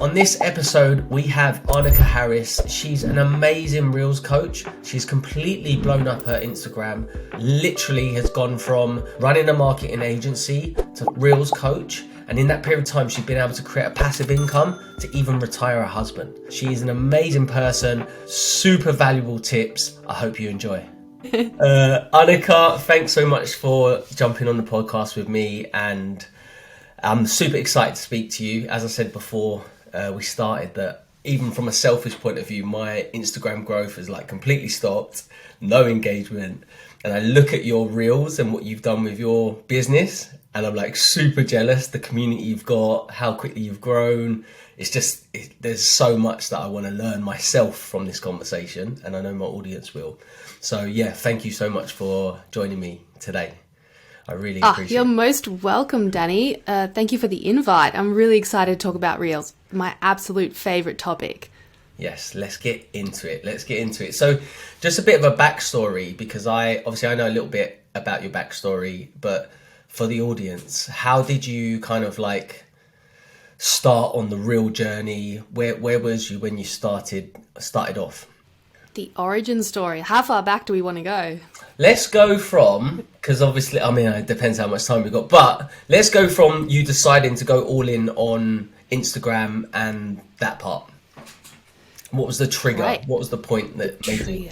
On this episode, we have Annika Harris. She's an amazing Reels coach. She's completely blown up her Instagram. Literally has gone from running a marketing agency to Reels coach. And in that period of time, she's been able to create a passive income to even retire her husband. She is an amazing person, super valuable tips. I hope you enjoy. Annika, thanks so much for jumping on the podcast with me. And I'm super excited to speak to you. As I said before, we started that even from a selfish point of view, my Instagram growth has like completely stopped, no engagement. And I look at your reels and what you've done with your business, and I'm like super jealous, the community you've got, how quickly you've grown. It's just, there's so much that I want to learn myself from this conversation, and I know my audience will. So yeah, thank you so much for joining me today. I really appreciate it. You're most welcome, Danny. Thank you for the invite. I'm really excited to talk about Reels, my absolute favorite topic. Yes, let's get into it. So just a bit of a backstory, because I know a little bit about your backstory, but for the audience, how did you kind of like start on the Reel journey? Where was you when you started off? The origin story. How far back do we want to go? Let's go from, because obviously, I mean, it depends how much time we've got, but let's go from you deciding to go all in on Instagram and that part. What was the trigger? Right. What was the point that made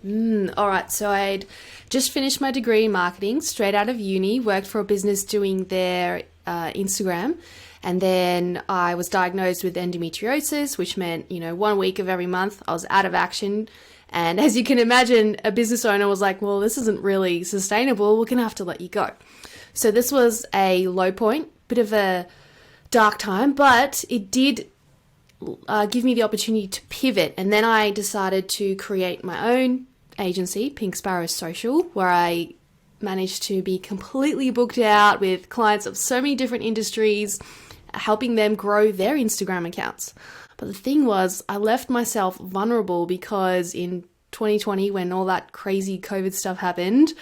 you? All right. So I'd just finished my degree in marketing, straight out of uni, worked for a business doing their Instagram. And then I was diagnosed with endometriosis, which meant, 1 week of every month I was out of action. And as you can imagine, a business owner was like, well, this isn't really sustainable. We're going to have to let you go. So this was a low point, bit of a dark time, but it did give me the opportunity to pivot. And then I decided to create my own agency, Pinksaparrow Social, where I managed to be completely booked out with clients of so many different industries, helping them grow their Instagram accounts. But the thing was, I left myself vulnerable because in 2020, when all that crazy COVID stuff happened,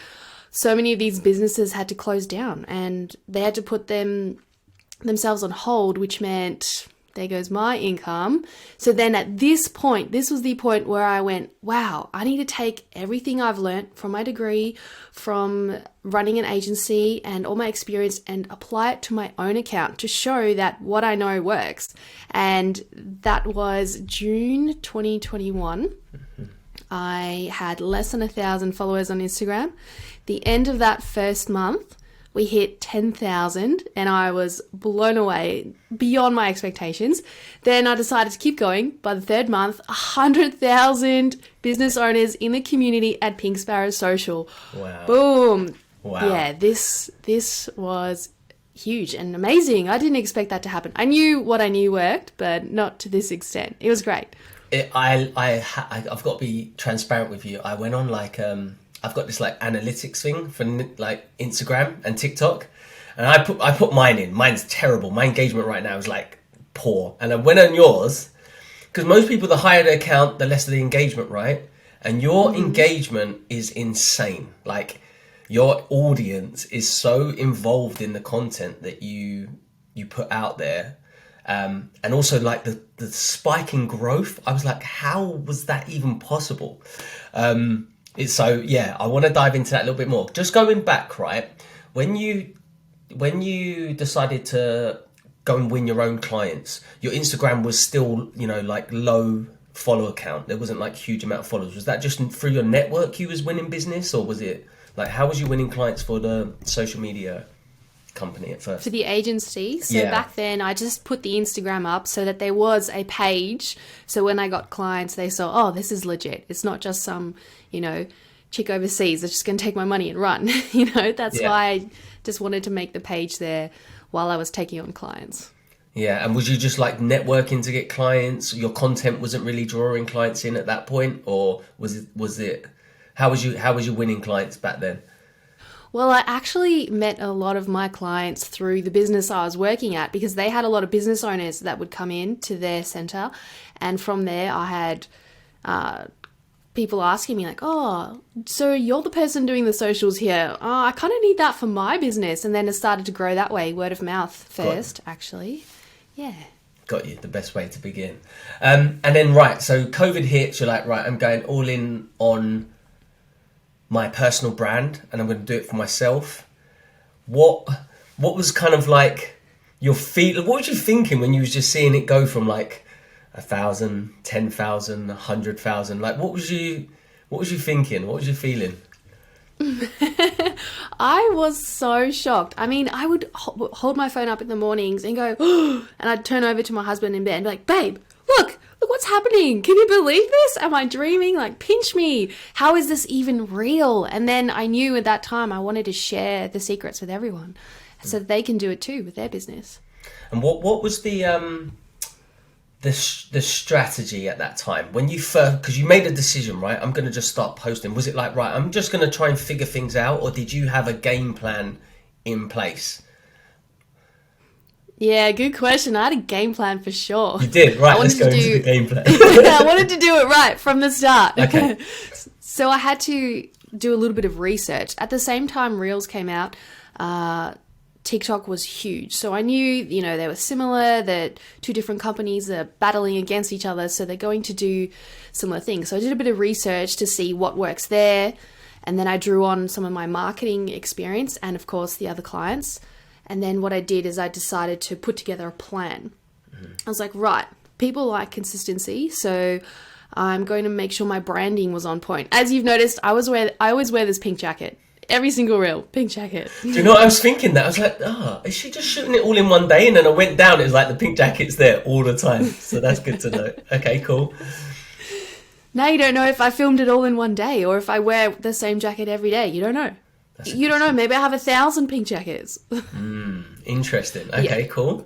so many of these businesses had to close down and they had to put themselves on hold, which meant there goes my income. So then at this point, this was the point where I went, wow, I need to take everything I've learned from my degree, from running an agency and all my experience and apply it to my own account to show that what I know works. And that was June 2021. I had less than 1,000 followers on Instagram. The end of that first month, we hit 10,000 and I was blown away beyond my expectations. Then I decided to keep going. By the third month, 100,000 business owners in the community at Pinksaparrow Social. Wow. Boom. Wow. Yeah, this was huge and amazing. I didn't expect that to happen. I knew what I knew worked, but not to this extent. It was great. I've got to be transparent with you. I went on I've got this like analytics thing for like Instagram and TikTok, and I put mine in. Mine's terrible. My engagement right now is like poor. And I went on yours, because most people, the higher the account, the less the engagement, right? And your engagement is insane. Like your audience is so involved in the content that you put out there. And also like the spike in growth. I was like, how was that even possible? So yeah, I want to dive into that a little bit more. Just going back, right? When you decided to go and win your own clients, your Instagram was still, like low follower count. There wasn't like huge amount of followers. Was that just through your network you was winning business, or was it like, how was you winning clients for the social media company at first? For the agency. So back then I just put the Instagram up so that there was a page. So when I got clients, they saw, oh, this is legit. It's not just some, chick overseas that's just going to take my money and run. That's why I just wanted to make the page there while I was taking on clients. Yeah. And was you just like networking to get clients? Your content wasn't really drawing clients in at that point, or was it, how was you winning clients back then? Well, I actually met a lot of my clients through the business I was working at, because they had a lot of business owners that would come in to their center. And from there, I had people asking me like, oh, so you're the person doing the socials here. Oh, I kind of need that for my business. And then it started to grow that way, word of mouth first, actually. Yeah. Got you. The best way to begin. And then, right, so COVID hits, you're like, right, I'm going all in on my personal brand and I'm going to do it for myself. What was kind of like your what was you thinking when you was just seeing it go from like 1,000, 10,000, 100,000? Like, what was you thinking? What was you feeling? I was so shocked. I mean, I would hold my phone up in the mornings and go, oh, and I'd turn over to my husband in bed and be like, babe, look what's happening. Can you believe this? Am I dreaming? Like, pinch me. How is this even real? And then I knew at that time I wanted to share the secrets with everyone so that they can do it too with their business. And what was the strategy at that time when you first, because you made a decision, right? I'm going to just start posting. Was it like, right, I'm just going to try and figure things out, or did you have a game plan in place? Yeah, good question. I had a game plan for sure. You did, right? Let's go into the game plan. I wanted to do it right from the start. Okay. So I had to do a little bit of research. At the same time Reels came out, TikTok was huge. So I knew, they were similar, that two different companies are battling against each other, so they're going to do similar things. So I did a bit of research to see what works there, and then I drew on some of my marketing experience and, of course, the other clients. And then what I did is I decided to put together a plan. I was like, right, people like consistency, so I'm going to make sure my branding was on point. As you've noticed, I always wear this pink jacket. Every single reel, pink jacket. Do you know what I was thinking? That I was like, is she just shooting it all in one day? And then I went down, it was like the pink jacket's there all the time. So that's good to know. Okay, cool. Now you don't know if I filmed it all in one day or if I wear the same jacket every day. You don't know. You don't know. Maybe I have 1,000 pink jackets. Interesting. Okay, yeah. Cool.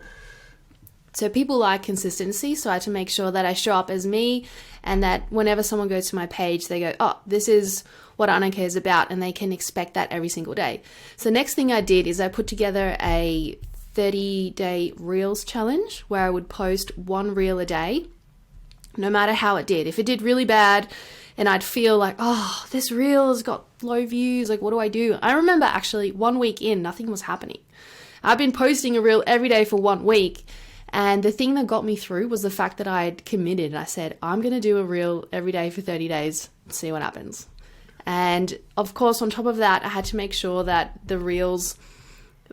So people like consistency, so I had to make sure that I show up as me and that whenever someone goes to my page, they go, oh, this is what Annika is about, and they can expect that every single day. So next thing I did is I put together a 30-day Reels challenge where I would post one reel a day, no matter how it did. If it did really bad and I'd feel like, oh, this reel has got low views, like what do I do? I remember actually 1 week in, nothing was happening. I've been posting a reel every day for 1 week. And the thing that got me through was the fact that I had committed. I said, I'm going to do a reel every day for 30 days and see what happens. And of course, on top of that, I had to make sure that the reels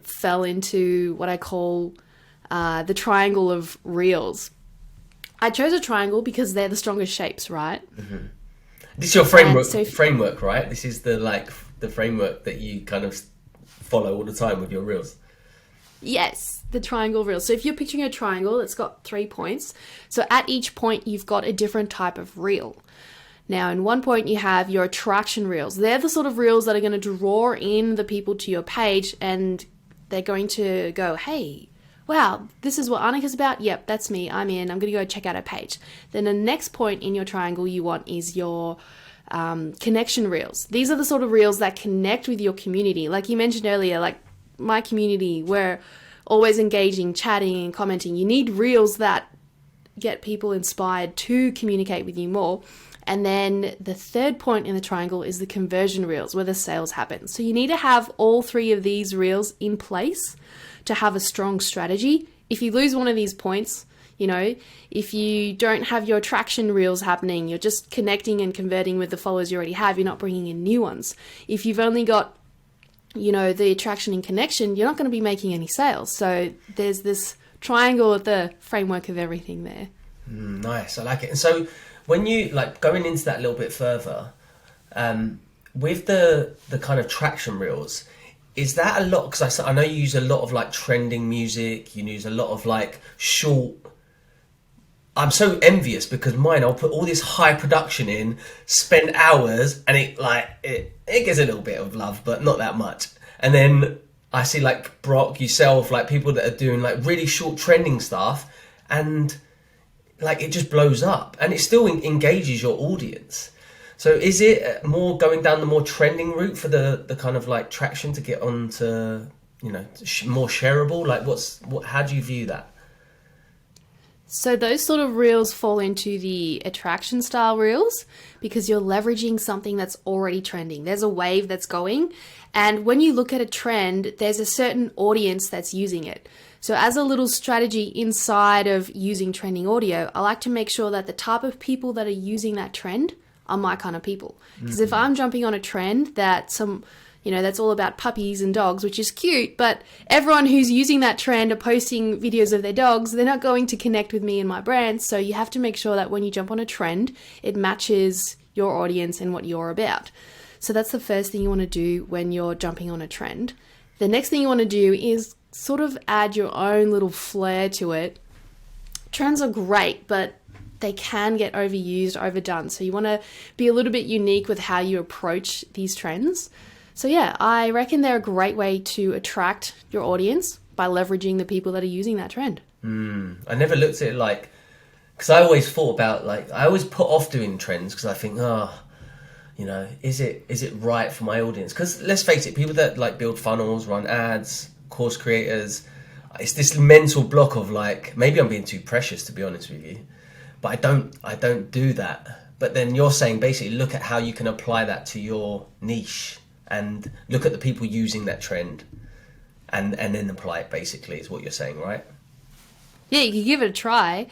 fell into what I call the triangle of reels. I chose a triangle because they're the strongest shapes, right? Mm-hmm. This is your framework, right? This is the framework that you kind of follow all the time with your reels. Yes, the triangle reel. So if you're picturing a triangle, it's got 3 points. So at each point, you've got a different type of reel. Now, in one point, you have your attraction reels. They're the sort of reels that are going to draw in the people to your page, and they're going to go, hey, wow, this is what Annika's about. Yep, that's me. I'm in. I'm going to go check out her page. Then the next point in your triangle you want is your connection reels. These are the sort of reels that connect with your community. Like you mentioned earlier, like my community, we're always engaging, chatting and commenting. You need reels that get people inspired to communicate with you more. And then the third point in the triangle is the conversion reels, where the sales happen. So you need to have all 3 of these reels in place to have a strong strategy. If you lose one of these points, if you don't have your attraction reels happening, you're just connecting and converting with the followers you already have, you're not bringing in new ones. If you've only got the attraction and connection, you're not going to be making any sales. So there's this triangle of the framework of everything there. Nice. I like it. And so when you going into that a little bit further, with the kind of traction reels, is that a lot? Because I know you use a lot of trending music, you use a lot of short. I'm so envious because mine, I'll put all this high production in, spend hours, and it gets a little bit of love, but not that much. And then I see Brock, yourself, people that are doing really short trending stuff, and it just blows up, and it still engages your audience. So is it more going down the more trending route for the kind of traction to get onto more shareable? How do you view that? So those sort of reels fall into the attraction style reels because you're leveraging something that's already trending. There's a wave that's going, and when you look at a trend, there's a certain audience that's using it. So as a little strategy inside of using trending audio, I like to make sure that the type of people that are using that trend are my kind of people. Because if I'm jumping on a trend that's all about puppies and dogs, which is cute, but everyone who's using that trend are posting videos of their dogs, they're not going to connect with me and my brand. So you have to make sure that when you jump on a trend, it matches your audience and what you're about. So that's the first thing you want to do when you're jumping on a trend. The next thing you want to do is sort of add your own little flair to it. Trends are great, but they can get overused, overdone. So you want to be a little bit unique with how you approach these trends. So yeah, I reckon they're a great way to attract your audience by leveraging the people that are using that trend. I never looked at it like, because I always thought about, like, I always put off doing trends because I think, is it right for my audience? Because let's face it, people that like build funnels, run ads, course creators, it's this mental block of like, maybe I'm being too precious, to be honest with you, but I don't do that. But then you're saying basically look at how you can apply that to your niche and look at the people using that trend and then apply it, basically, is what you're saying, right? Yeah, you can give it a try.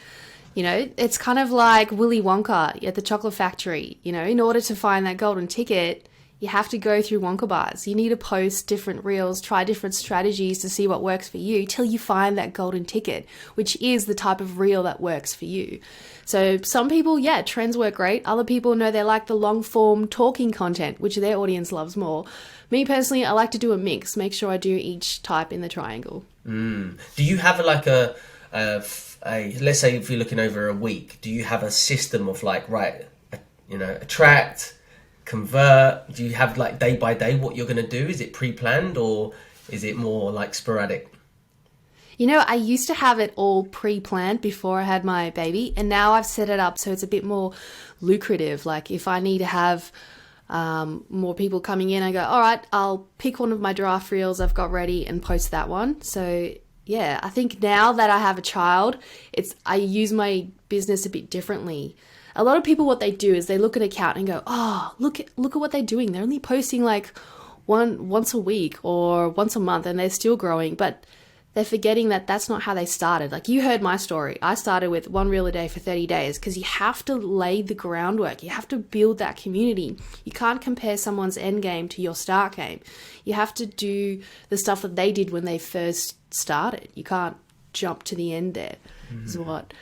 It's kind of like Willy Wonka at the chocolate factory. In order to find that golden ticket, you have to go through Wonka bars. You need to post different reels, try different strategies to see what works for you till you find that golden ticket, which is the type of reel that works for you. So some people, trends work great. Other people know they like the long form talking content, which their audience loves more. Me personally, I like to do a mix. Make sure I do each type in the triangle. Do you have like a let's say if you're looking over a week, do you have a system of like, right, attract, convert? Do you have like day by day what you're going to do? Is it pre-planned or is it more like sporadic? I used to have it all pre-planned before I had my baby, and now I've set it up so it's a bit more lucrative. Like if I need to have more people coming in, I go, all right, I'll pick one of my draft reels I've got ready and post that one. So yeah, I think now that I have a child, I use my business a bit differently. A lot of people, what they do is they look at an account and go, oh, look at what they're doing. They're only posting like once a week or once a month, and they're still growing. But they're forgetting that that's not how they started. Like you heard my story. I started with one reel a day for 30 days because you have to lay the groundwork. You have to build that community. You can't compare someone's end game to your start game. You have to do the stuff that they did when they first started. You can't jump to the end there. Is what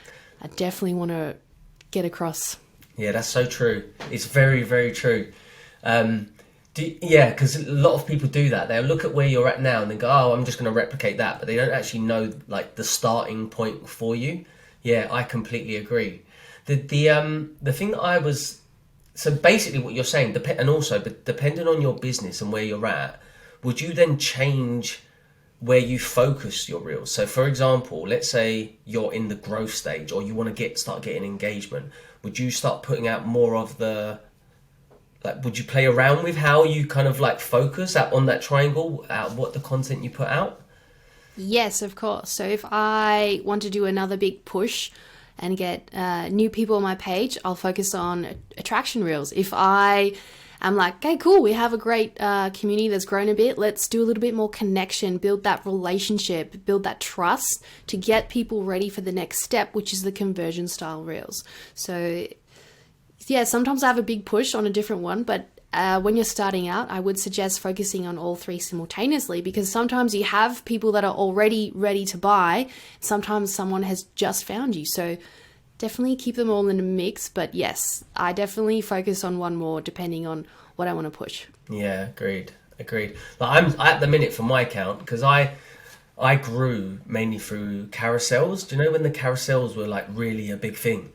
I definitely want to get across. Yeah, that's so true. It's very, very true. Because a lot of people do that. They'll look at where you're at now and they go, oh, I'm just going to replicate that. But they don't actually know like the starting point for you. Yeah, I completely agree. The thing that I was... So basically what you're saying, but depending on your business and where you're at, would you then change where you focus your reels? So for example, let's say you're in the growth stage or you want to start getting engagement. Would you start putting out more of the... Like, would you play around with how you kind of like focus on that triangle, what the content you put out? Yes, of course. So if I want to do another big push and get new people on my page, I'll focus on attraction reels. If I am like, okay, cool, we have a great community that's grown a bit, let's do a little bit more connection, build that relationship, build that trust to get people ready for the next step, which is the conversion style reels. So yeah, sometimes I have a big push on a different one, but when you're starting out, I would suggest focusing on all three simultaneously, because sometimes you have people that are already ready to buy. Sometimes someone has just found you. So definitely keep them all in a mix. But yes, I definitely focus on one more depending on what I want to push. Yeah, agreed. Like I'm at the minute for my account, because I grew mainly through carousels. Do you know when the carousels were like really a big thing?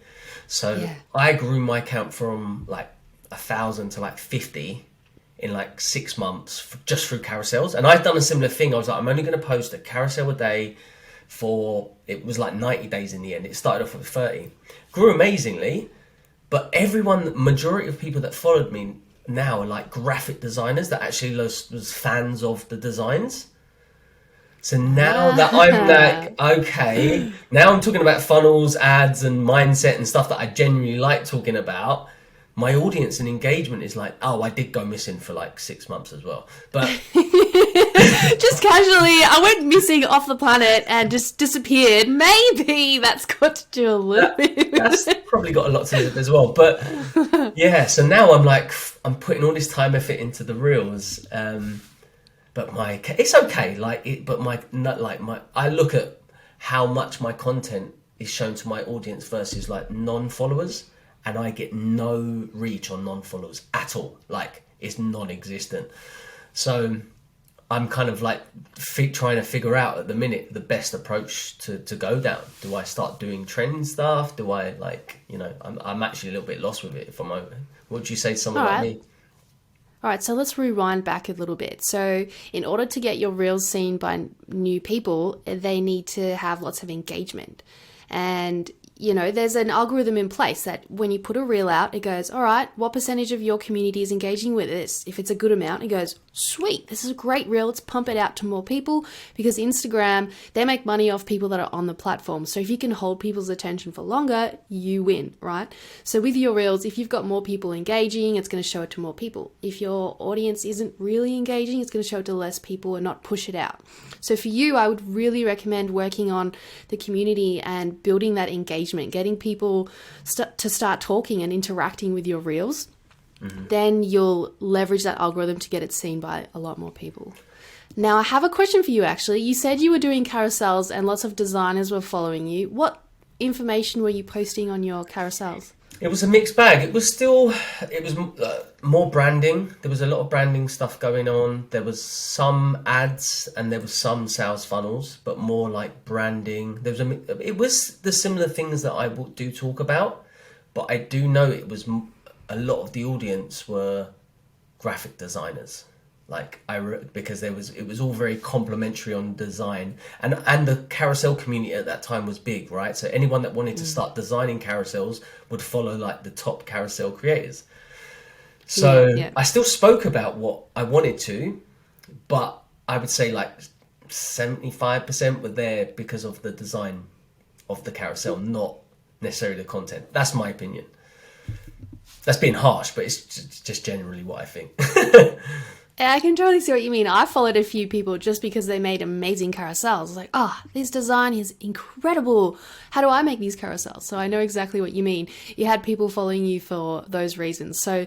So yeah. I grew my account from like 1,000 to like 50 in like 6 months just through carousels. And I've done a similar thing. I was like, I'm only going to post a carousel a day it was like 90 days in the end. It started off with 30. Grew amazingly, but majority of people that followed me now are like graphic designers that actually was fans of the designs. So now that I'm like, okay, now I'm talking about funnels, ads and mindset and stuff that I genuinely like talking about. my audience and engagement is like, oh, I did go missing for like 6 months as well. But just casually, I went missing off the planet and just disappeared. Maybe that's got to do a little bit. That's probably got a lot to do with it as well. But yeah, so now I'm like, I'm putting all this time effort into the reels. But it's okay. I look at how much my content is shown to my audience versus like non-followers, and I get no reach on non-followers at all. Like, it's non-existent. So I'm kind of like trying to figure out at the minute the best approach to go down. Do I start doing trend stuff? Do I I'm actually a little bit lost with it, if I'm open. What would you say to someone like me? All right, so let's rewind back a little bit. So in order to get your reels seen by new people, they need to have lots of engagement. And, there's an algorithm in place that when you put a reel out, it goes, all right, what percentage of your community is engaging with this? If it's a good amount, it goes, sweet, this is a great reel. Let's pump it out to more people, because Instagram, they make money off people that are on the platform. So if you can hold people's attention for longer, you win, right? So with your reels, if you've got more people engaging, it's going to show it to more people. If your audience isn't really engaging, it's going to show it to less people and not push it out. So for you, I would really recommend working on the community and building that engagement, getting people to start talking and interacting with your reels. Mm-hmm. Then you'll leverage that algorithm to get it seen by a lot more people. Now, I have a question for you, actually. You said you were doing carousels and lots of designers were following you. What information were you posting on your carousels? It was a mixed bag. It was more branding. There was a lot of branding stuff going on. There was some ads and there was some sales funnels, but more like branding. It was the similar things that I do talk about, but I do know it was a lot of the audience were graphic designers. Because it was all very complimentary on design, and the carousel community at that time was big, right? So anyone that wanted to start designing carousels would follow like the top carousel creators. So I still spoke about what I wanted to, but I would say like 75% were there because of the design of the carousel, not necessarily the content. That's my opinion. That's being harsh, but it's just generally what I think. I can totally see what you mean. I followed a few people just because they made amazing carousels. Like, this design is incredible. How do I make these carousels? So I know exactly what you mean. You had people following you for those reasons. So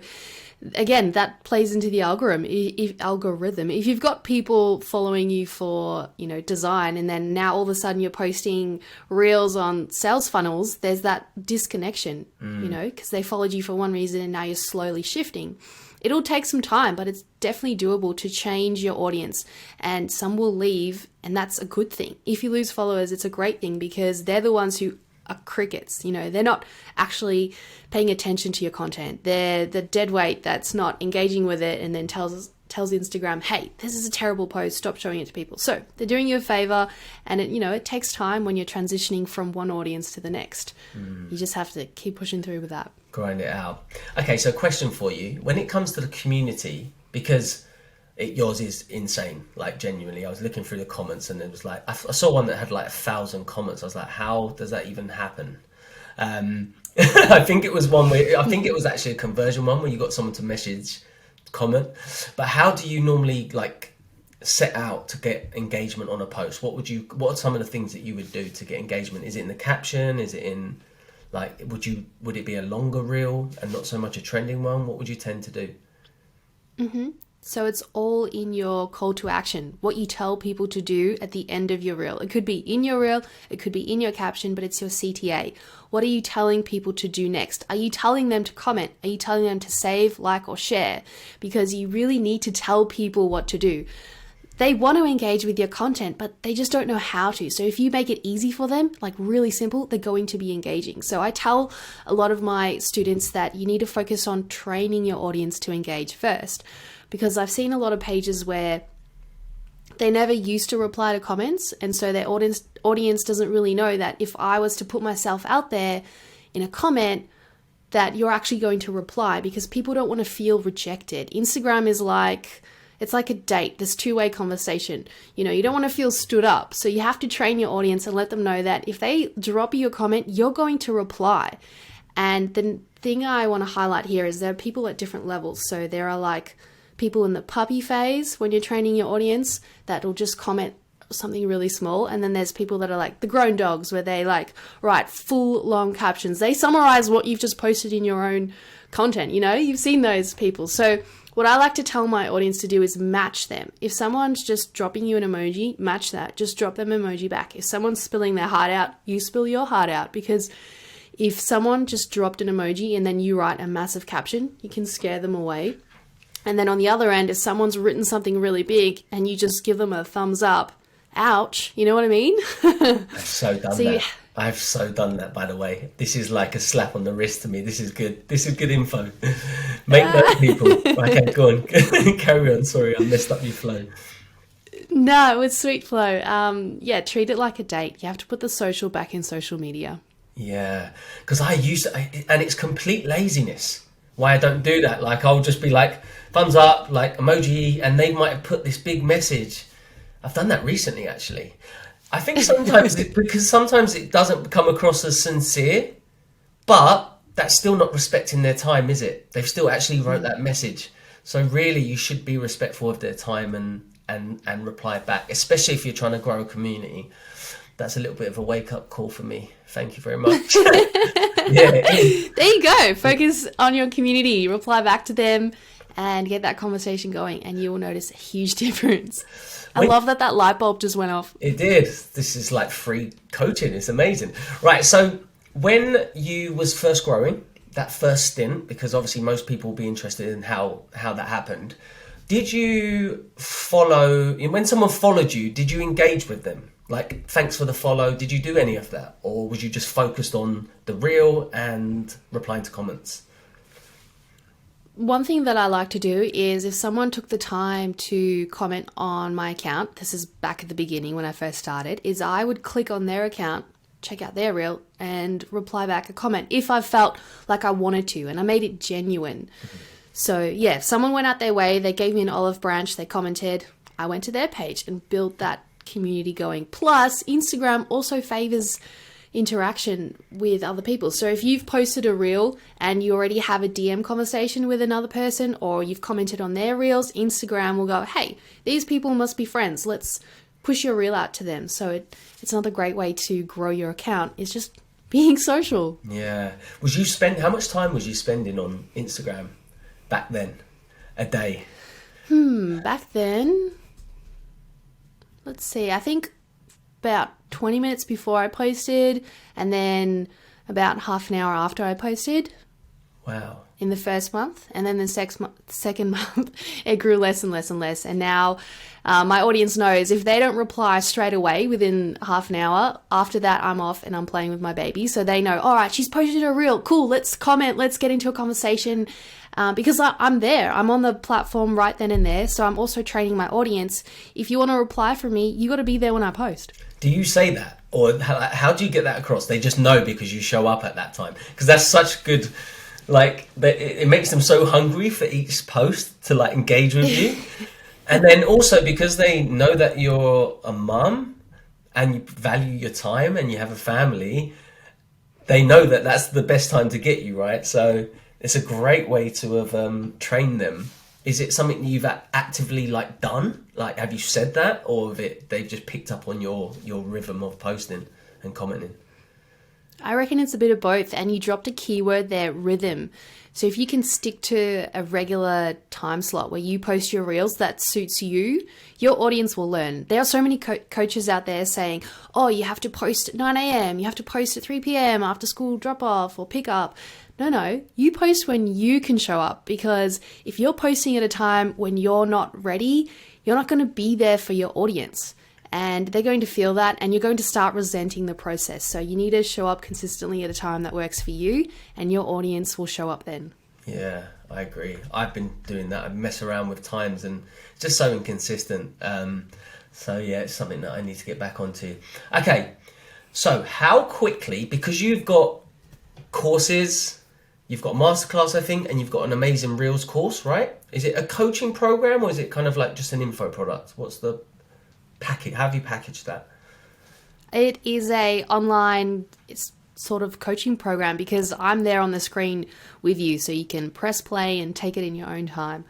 again, that plays into the algorithm. If you've got people following you for, design, and then now all of a sudden you're posting reels on sales funnels, there's that disconnection, because they followed you for one reason and now you're slowly shifting. It'll take some time, but it's definitely doable to change your audience, and some will leave, and that's a good thing. If you lose followers, it's a great thing because they're the ones who are crickets. They're not actually paying attention to your content. They're the dead weight that's not engaging with it and then tells Instagram, hey, this is a terrible post, stop showing it to people. So they're doing you a favor, and it takes time when you're transitioning from one audience to the next. You just have to keep pushing through with that. Grind it out. Okay, so question for you. When it comes to the community, because yours is insane, like genuinely, I was looking through the comments and it was like, I saw one that had like 1,000 comments. I was like, how does that even happen? I think it was actually a conversion one where you got someone to message, comment. But how do you normally like set out to get engagement on a post? What are some of the things that you would do to get engagement? Is it in the caption? Is it in like, would it be a longer reel and not so much a trending one? What would you tend to do? Mm-hmm. So it's all in your call to action, what you tell people to do at the end of your reel. It could be in your reel, it could be in your caption, but it's your CTA. What are you telling people to do next? Are you telling them to comment? Are you telling them to save, like, or share? Because you really need to tell people what to do. They want to engage with your content, but they just don't know how to. So if you make it easy for them, like really simple, they're going to be engaging. So I tell a lot of my students that you need to focus on training your audience to engage first, because I've seen a lot of pages where they never used to reply to comments, and so their audience doesn't really know that if I was to put myself out there in a comment, that you're actually going to reply, because people don't want to feel rejected. Instagram is like... it's like a date. There's two-way conversation. You don't want to feel stood up. So you have to train your audience and let them know that if they drop you a comment, you're going to reply. And then thing I want to highlight here is there are people at different levels. So there are like people in the puppy phase when you're training your audience that will just comment something really small, and then there's people that are like the grown dogs where they like write full long captions. They summarize what you've just posted in your own content. You know, you've seen those people. So what I like to tell my audience to do is match them. If someone's just dropping you an emoji, match that. Just drop them an emoji back. If someone's spilling their heart out, you spill your heart out, because if someone just dropped an emoji and then you write a massive caption, you can scare them away. And then on the other end, if someone's written something really big and you just give them a thumbs up, ouch, you know what I mean? I've so done that. I've so done that, by the way. This is like a slap on the wrist to me. This is good. This is good info. Make note, people. Okay, go on. Carry on. Sorry, I messed up your flow. No, it was sweet flow. Yeah, treat it like a date. You have to put the social back in social media. Yeah, because I used to, and it's complete laziness why I don't do that. Like, I'll just be like, thumbs up, like emoji, and they might have put this big message. I've done that recently, actually. I think sometimes because sometimes it doesn't come across as sincere, but that's still not respecting their time, is it? They've still actually wrote that message. So really, you should be respectful of their time and reply back, especially if you're trying to grow a community. That's a little bit of a wake-up call for me. Thank you very much. Yeah. There you go. Focus on your community, reply back to them, and get that conversation going, and you will notice a huge difference. I love that light bulb just went off. It did. This is like free coaching. It's amazing. Right. So when you was first growing, that first stint, because obviously most people will be interested in how that happened. Did you follow, when someone followed you, did you engage with them? Like, thanks for the follow. Did you do any of that? Or was you just focused on the reel and replying to comments? One thing that I like to do is if someone took the time to comment on my account, this is back at the beginning when I first started, is I would click on their account, check out their reel, and reply back a comment if I felt like I wanted to, and I made it genuine. Mm-hmm. So yeah, if someone went out their way, they gave me an olive branch, they commented, I went to their page and built that community going. Plus, Instagram also favors interaction with other people. So if you've posted a reel and you already have a DM conversation with another person, or you've commented on their reels, Instagram will go, hey, these people must be friends. Let's push your reel out to them. So it's another great way to grow your account. It's just being social. Yeah. How much time was you spending on Instagram back then? A day? Back then, let's see, I think about 20 minutes before I posted, and then about half an hour after I posted. Wow. In the first month, and then the second month, it grew less and less and less. And now my audience knows if they don't reply straight away within half an hour, after that I'm off and I'm playing with my baby. So they know, all right, she's posted a reel. Cool, let's comment, let's get into a conversation. Because I'm there. I'm on the platform right then and there. So I'm also training my audience. If you want to reply from me, you got to be there when I post. Do you say that? Or how do you get that across? They just know because you show up at that time. Because that's such good, like, it makes them so hungry for each post to like engage with you. And then also because they know that you're a mum and you value your time and you have a family, they know that that's the best time to get you, right? So it's a great way to have trained them. Is it something you've actively like done? Like, have you said that, or they've just picked up on your rhythm of posting and commenting? I reckon it's a bit of both, and you dropped a keyword there, rhythm. So if you can stick to a regular time slot where you post your reels that suits you, your audience will learn. There are so many coaches out there saying, oh, you have to post at 9 a.m, you have to post at 3 p.m, after school drop off or pick up. No, you post when you can show up, because if you're posting at a time when you're not ready, you're not going to be there for your audience. And they're going to feel that, and you're going to start resenting the process. So you need to show up consistently at a time that works for you, and your audience will show up then. Yeah, I agree. I've been doing that. I mess around with times and it's just so inconsistent. So yeah, it's something that I need to get back onto. Okay, so how quickly, because you've got courses, you've got a masterclass, I think, and you've got an amazing Reels course, right? Is it a coaching program, or is it kind of like just an info product? What's the package? How have you packaged that? It is a online sort of coaching program because I'm there on the screen with you, so you can press play and take it in your own time.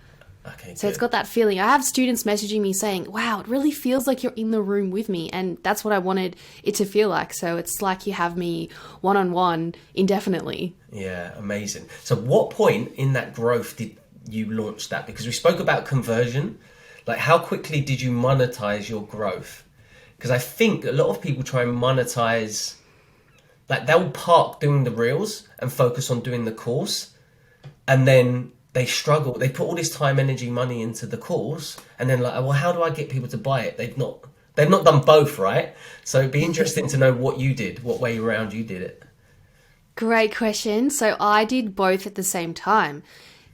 Okay, so it's got that feeling. I have students messaging me saying, wow, it really feels like you're in the room with me. And that's what I wanted it to feel like. So it's like you have me one-on-one indefinitely. Yeah, amazing. So what point in that growth did you launch that? Because we spoke about conversion. Like, how quickly did you monetize your growth? Because I think a lot of people try and monetize, like they'll park doing the reels and focus on doing the course, and then they struggle. They put all this time, energy, money into the course, and then like, well, how do I get people to buy it? They've not done both, right? So it'd be interesting to know what you did, what way around you did it. Great question. So I did both at the same time.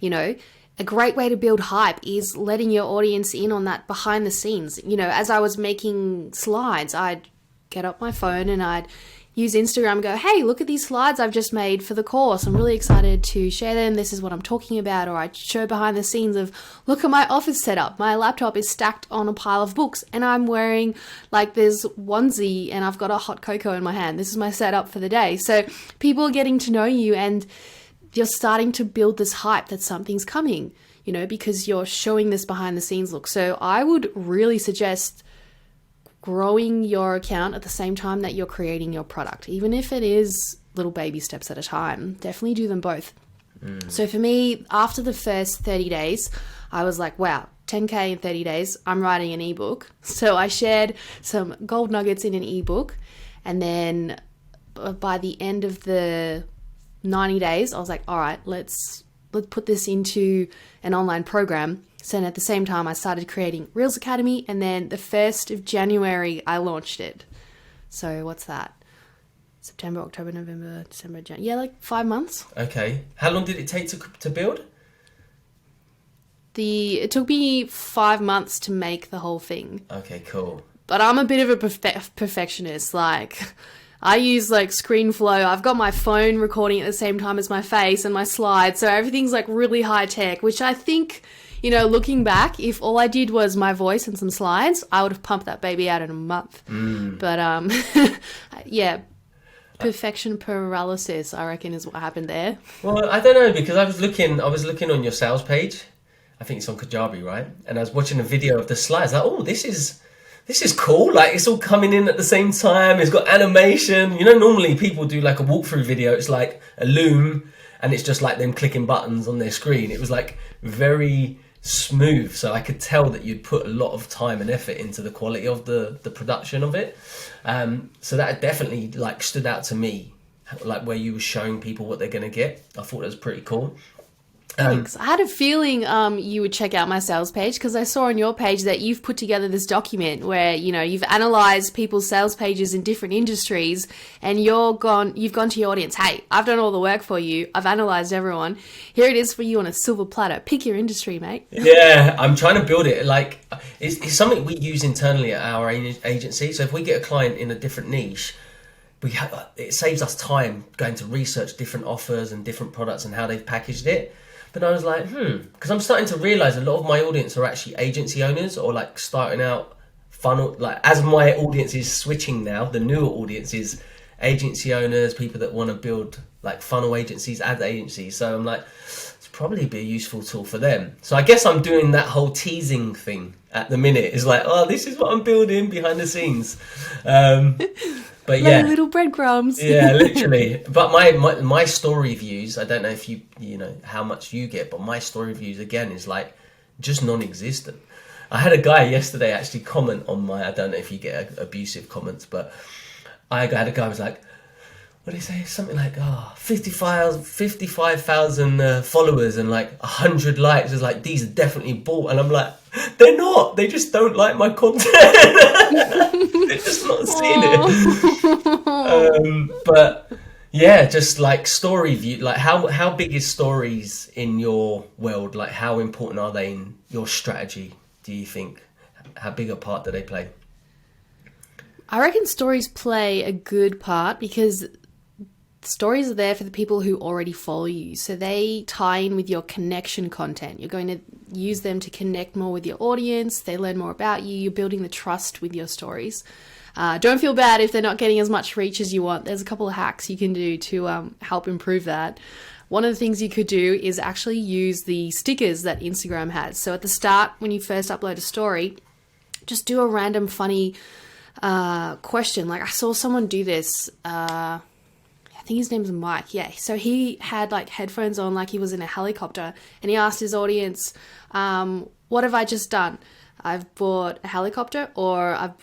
You know, a great way to build hype is letting your audience in on that behind the scenes. You know, as I was making slides, I'd get up my phone and I'd use Instagram and go, hey, look at these slides I've just made for the course. I'm really excited to share them. This is what I'm talking about. Or I'd show behind the scenes of, look at my office setup. My laptop is stacked on a pile of books and I'm wearing like this onesie and I've got a hot cocoa in my hand. This is my setup for the day. So people are getting to know you and you're starting to build this hype that something's coming, you know, because you're showing this behind the scenes look. So I would really suggest growing your account at the same time that you're creating your product, even if it is little baby steps at a time. Definitely do them both. So for me, after the first 30 days, I was like, wow, 10K in 30 days, I'm writing an ebook. So I shared some gold nuggets in an ebook. And then by the end of the 90 days, I was like, all right, let's put this into an online program. So at the same time, I started creating Reels Academy, and then the 1st of January, I launched it. So what's that? September, October, November, December, January. Yeah, like 5 months. Okay. How long did it take to build? It took me 5 months to make the whole thing. Okay, cool. But I'm a bit of a perfectionist. Like, I use like ScreenFlow. I've got my phone recording at the same time as my face and my slides. So everything's like really high tech, which I think, you know, looking back, if all I did was my voice and some slides, I would have pumped that baby out in a month. But yeah, perfection paralysis, I reckon, is what happened there. Well, I don't know, because I was looking on your sales page. I think it's on Kajabi, right? And I was watching a video of the slides. Like, oh, this is cool. Like, it's all coming in at the same time. It's got animation. You know, normally people do like a walkthrough video. It's like a loom, and it's just like them clicking buttons on their screen. It was like very smooth, so I could tell that you'd put a lot of time and effort into the quality of the production of it. So that definitely like stood out to me, like where you were showing people what they're going to get. I thought it was pretty cool. Thanks. I had a feeling you would check out my sales page, because I saw on your page that you've put together this document where, you know, you've analyzed people's sales pages in different industries, and you've gone to your audience. Hey, I've done all the work for you. I've analyzed everyone. Here it is for you on a silver platter. Pick your industry, mate. Yeah, I'm trying to build it. Like, it's something we use internally at our agency. So if we get a client in a different niche, it saves us time going to research different offers and different products and how they've packaged it. But I was like, because I'm starting to realize a lot of my audience are actually agency owners, or like starting out funnel. Like, as my audience is switching now, the newer audience is agency owners, people that want to build like funnel agencies, ad agencies. So I'm like, it's probably be a useful tool for them. So I guess I'm doing that whole teasing thing at the minute. It's like, oh, this is what I'm building behind the scenes. But yeah, little breadcrumbs. Yeah, literally. But my story views, I don't know if you know how much you get, but my story views again is like just non-existent. I had a guy yesterday actually comment on I don't know if you get abusive comments, but I had a guy who was like, what did he say? Something like, 55,000 followers and like 100 likes. It's like, these are definitely bought. And I'm like, they're not. They just don't like my content. They're just not seeing it. But yeah, just like story view. Like, how big is stories in your world? Like, how important are they in your strategy, do you think? How big a part do they play? I reckon stories play a good part, because stories are there for the people who already follow you. So they tie in with your connection content. You're going to use them to connect more with your audience. They learn more about you. You're building the trust with your stories. Don't feel bad if they're not getting as much reach as you want. There's a couple of hacks you can do to help improve that. One of the things you could do is actually use the stickers that Instagram has. So at the start, when you first upload a story, just do a random funny question. Like I saw someone do this. I think his name's Mike. Yeah. So he had like headphones on, like he was in a helicopter, and he asked his audience, what have I just done? I've bought a helicopter, or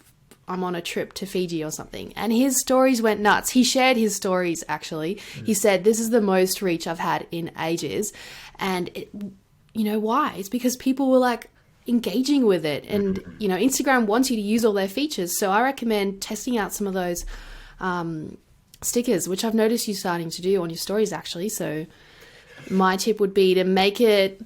I'm on a trip to Fiji or something. And his stories went nuts. He shared his stories, actually. He said, this is the most reach I've had in ages. And you know why? It's because people were like engaging with it. And, you know, Instagram wants you to use all their features. So I recommend testing out some of those stickers, which I've noticed you starting to do on your stories, actually. So my tip would be to make it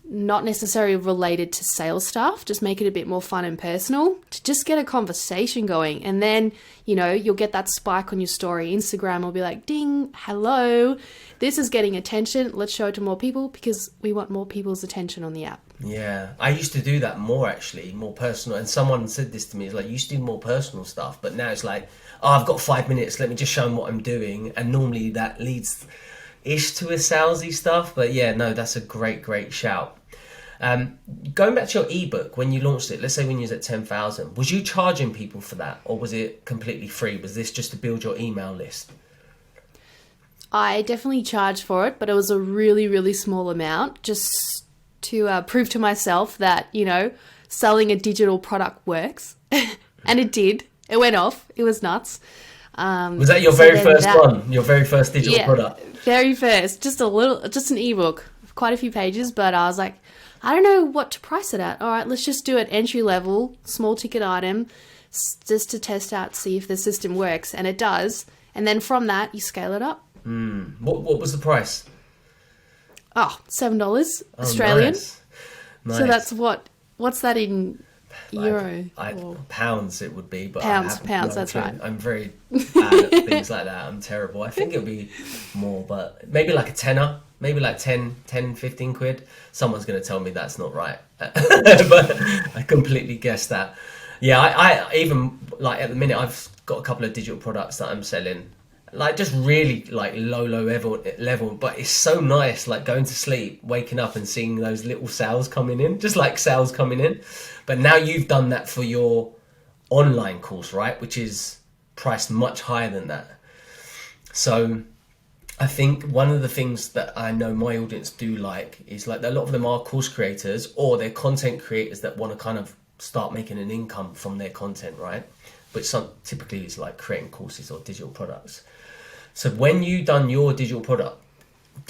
not necessarily related to sales stuff, just make it a bit more fun and personal to just get a conversation going. And then, you know, you'll get that spike on your story. Instagram will be like, ding, hello, this is getting attention. Let's show it to more people because we want more people's attention on the app. Yeah, I used to do that more, actually, more personal. And someone said this to me, it's like, you used to do more personal stuff, but now it's like, oh, I've got 5 minutes, let me just show them what I'm doing. And normally that leads ish to a salesy stuff, but yeah, no, that's a great shout. Going back to your ebook, when you launched it, let's say when you was at 10,000, was you charging people for that, or was it completely free? Was this just to build your email list? I definitely charged for it, but it was a really small amount, just to prove to myself that, you know, selling a digital product works. And it did. It went off. It was nuts. Was that your very first one? Your very first digital product? Very first. Just an ebook, quite a few pages, but I was like, I don't know what to price it at. All right, let's just do it entry level, small ticket item, just to test out, see if the system works. And it does. And then from that, you scale it up. What was the price? Oh, $7 Australian. Nice. So that's what's that in euro? Pounds it would be. But pounds, that's right. I'm very bad at things like that. I'm terrible. I think it would be more, but maybe like a tenner. Maybe like 10, 15 quid. Someone's going to tell me that's not right. But I completely guessed that. Yeah, I even, like at the minute, I've got a couple of digital products that I'm selling. Like just really like low level. But it's so nice, like going to sleep, waking up and seeing those little sales coming in. Just like sales coming in. But now you've done that for your online course, right? Which is priced much higher than that. So I think one of the things that I know my audience do like is like a lot of them are course creators or they're content creators that want to kind of start making an income from their content, right? Which typically is like creating courses or digital products. So when you done your digital product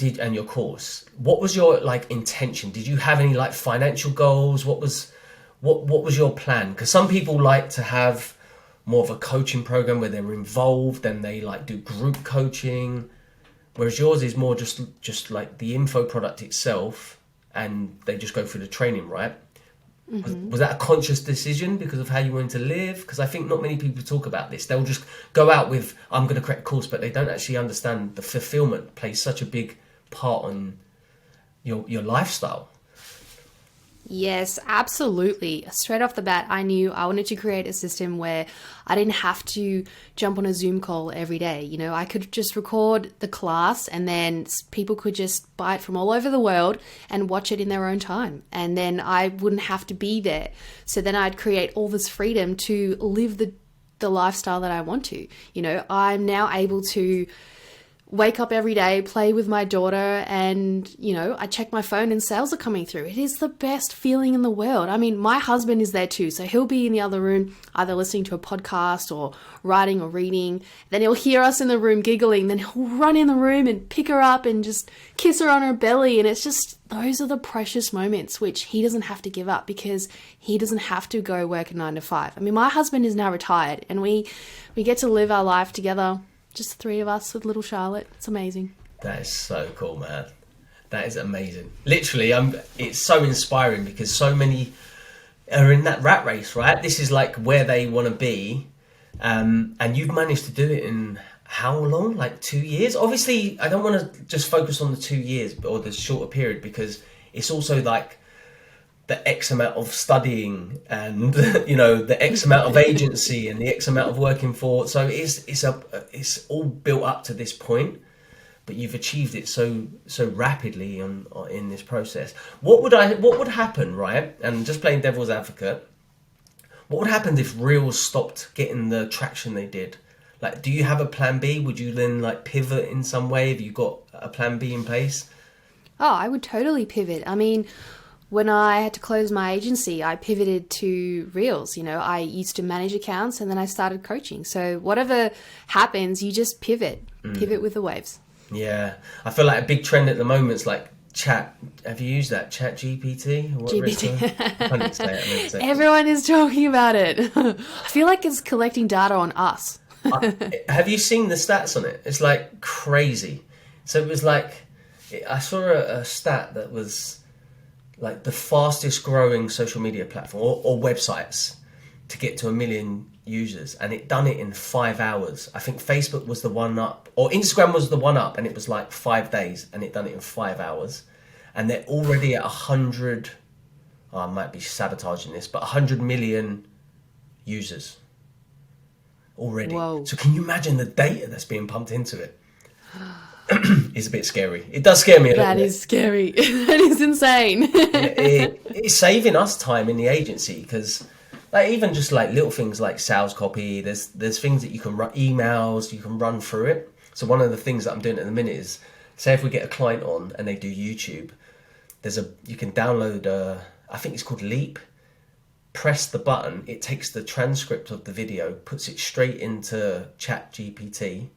and your course, what was your like intention? Did you have any like financial goals? What was your plan? Because some people like to have more of a coaching program where they're involved and they like do group coaching. Whereas yours is more just like the info product itself and they just go through the training, right? Mm-hmm. Was that a conscious decision because of how you wanted to live? Because I think not many people talk about this. They'll just go out with, I'm going to create a course, but they don't actually understand the fulfillment plays such a big part on your lifestyle. Yes, absolutely. Straight off the bat, I knew I wanted to create a system where I didn't have to jump on a Zoom call every day. You know, I could just record the class and then people could just buy it from all over the world and watch it in their own time. And then I wouldn't have to be there. So then I'd create all this freedom to live the lifestyle that I want to. You know, I'm now able to wake up every day, play with my daughter, and, you know, I check my phone and sales are coming through. It is the best feeling in the world. I mean, my husband is there too. So he'll be in the other room, either listening to a podcast or writing or reading. Then he'll hear us in the room giggling. Then he'll run in the room and pick her up and just kiss her on her belly. And it's just, those are the precious moments which he doesn't have to give up because he doesn't have to go work a 9 to 5. I mean, my husband is now retired and we get to live our life together. Just 3 of us with little Charlotte. It's amazing. That is so cool, man. That is amazing. Literally, it's so inspiring because so many are in that rat race, right? This is like where they want to be. And you've managed to do it in how long? Like 2 years? Obviously, I don't want to just focus on the 2 years or the shorter period because it's also like the X amount of studying and the X amount of agency and the X amount of working for. So it's all built up to this point, but you've achieved it so rapidly in this process. What would happen, right? And just playing devil's advocate, what would happen if Reels stopped getting the traction they did? Like, do you have a plan B? Would you then like pivot in some way? Have you got a plan B in place? Oh, I would totally pivot. I mean, when I had to close my agency, I pivoted to Reels. I used to manage accounts and then I started coaching. So whatever happens, you just pivot with the waves. Yeah. I feel like a big trend at the moment is like chat. Have you used that? Chat GPT? GPT. Everyone is talking about it. I feel like it's collecting data on us. Have you seen the stats on it? It's like crazy. So it was like, I saw a stat that was like the fastest growing social media platform or websites to get to 1 million users, and it done it in 5 hours. I think Facebook was the one up, or Instagram was the one up, and it was like 5 days, and it done it in 5 hours. And they're already at 100, I might be sabotaging this, but 100 million users already. Whoa. So can you imagine the data that's being pumped into it? It's a bit scary. It does scare me a little bit. That is scary. That is insane. It's saving us time in the agency, because like even just like little things like sales copy, there's things that you can run, emails, you can run through it. So one of the things that I'm doing at the minute is, say if we get a client on and they do YouTube, you can download I think it's called Leap. Press the button, it takes the transcript of the video, puts it straight into Chat GPT,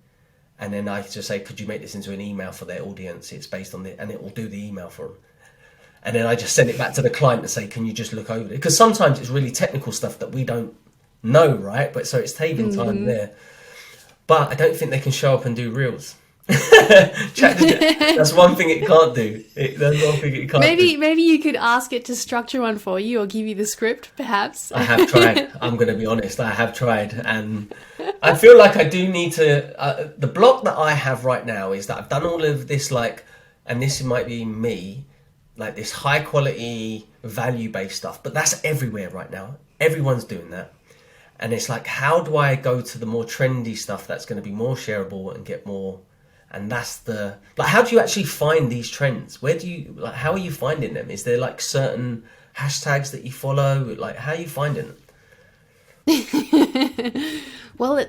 and then I just say, could you make this into an email for their audience? It's based on and it will do the email for them. And then I just send it back to the client and say, can you just look over it? Because sometimes it's really technical stuff that we don't know, right? But so it's saving time there. But I don't think they can show up and do Reels. That's one thing it can't do. That's one thing it can't do. Maybe you could ask it to structure one for you or give you the script, perhaps. I have tried. I'm going to be honest. I have tried. And I feel like I do need to... the block that I have right now is that I've done all of this, like, and this might be me, like this high quality, value-based stuff. But that's everywhere right now. Everyone's doing that. And it's like, how do I go to the more trendy stuff that's going to be more shareable and get more... And that's how do you actually find these trends? How are you finding them? Is there like certain hashtags that you follow? Like, how are you finding them? Well,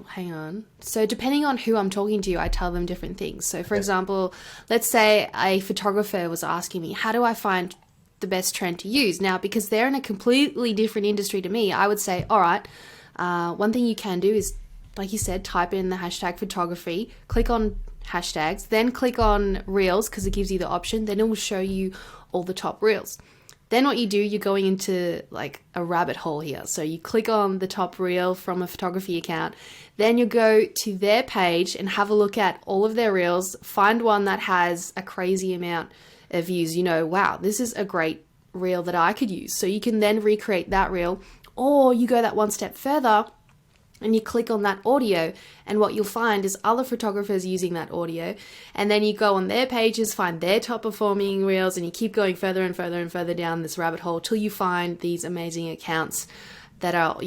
hang on. So depending on who I'm talking to, I tell them different things. So for example, let's say a photographer was asking me, how do I find the best trend to use? Now, because they're in a completely different industry to me, I would say, all right, one thing you can do is, like you said, type in the hashtag photography, click on hashtags, then click on Reels because it gives you the option. Then it will show you all the top Reels. Then what you do, you're going into like a rabbit hole here. So you click on the top Reel from a photography account. Then you go to their page and have a look at all of their Reels. Find one that has a crazy amount of views. Wow, this is a great Reel that I could use. So you can then recreate that Reel. Or you go that one step further and you click on that audio, and what you'll find is other photographers using that audio, and then you go on their pages, find their top performing reels, and you keep going further and further and further down this rabbit hole till you find these amazing accounts that are,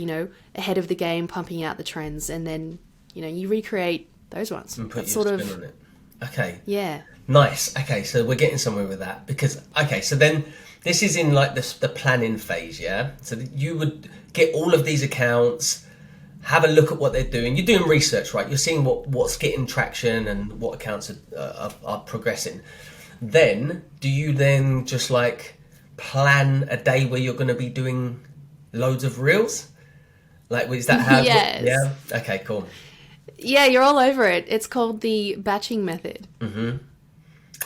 ahead of the game, pumping out the trends, and then, you recreate those ones. And put your spin on it. Okay. Yeah. Nice. Okay, so we're getting somewhere with that so then this is in like the planning phase, yeah? So you would get all of these accounts, have a look at what they're doing. You're doing research, right? You're seeing what's getting traction and what accounts are progressing. Then, do you then just like plan a day where you're going to be doing loads of reels? Like, is that how? Yes. Yeah. Okay. Cool. Yeah, you're all over it. It's called the batching method. Mm-hmm.